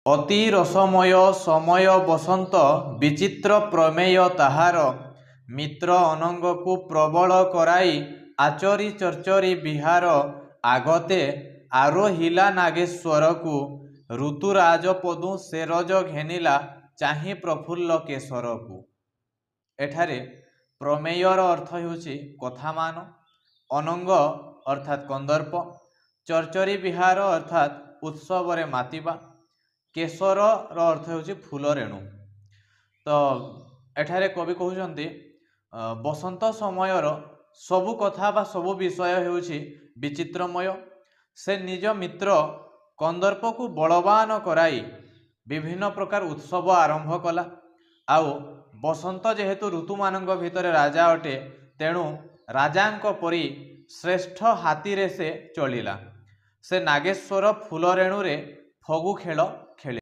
ଅତି ରସମୟ ସମୟ ବସନ୍ତ ବିଚିତ୍ର ପ୍ରମେୟ ତାହାର ମିତ୍ର ଅନଙ୍ଗକୁ ପ୍ରବଳ କରାଇ ଆଚରି ଚର୍ଚରି ବିହାର ଆଗତେ ଆରୋହିଲା ନାଗେଶ୍ୱରକୁ ଋତୁରାଜ ପଦୁ ସେରଜ ଘେନିଲା ଚାହିଁ ପ୍ରଫୁଲ୍ଲ କେଶରକୁ। ଏଠାରେ ପ୍ରମେୟର ଅର୍ଥ ହେଉଛି କଥାମାନ, ଅନଙ୍ଗ ଅର୍ଥାତ୍ କନ୍ଦର୍ପ, ଚର୍ଚରି ବିହାର ଅର୍ଥାତ୍ ଉତ୍ସବରେ ମାତିବା, କେଶରର ଅର୍ଥ ହେଉଛି ଫୁଲ ରେଣୁ। ତ ଏଠାରେ କବି କହୁଛନ୍ତି ବସନ୍ତ ସମୟର ସବୁ କଥା ବା ସବୁ ବିଷୟ ହେଉଛି ବିଚିତ୍ରମୟ। ସେ ନିଜ ମିତ୍ର କନ୍ଦର୍ପକୁ ବଳବାନ କରାଇ ବିଭିନ୍ନ ପ୍ରକାର ଉତ୍ସବ ଆରମ୍ଭ କଲା। ଆଉ ବସନ୍ତ ଯେହେତୁ ଋତୁମାନଙ୍କ ଭିତରେ ରାଜା ଅଟେ, ତେଣୁ ରାଜାଙ୍କ ପରି ଶ୍ରେଷ୍ଠ ହାତୀରେ ସେ ଚଳିଲା। ସେ ନାଗେଶ୍ୱର ଫୁଲ ରେଣୁରେ ଫଗୁ ଖେଳ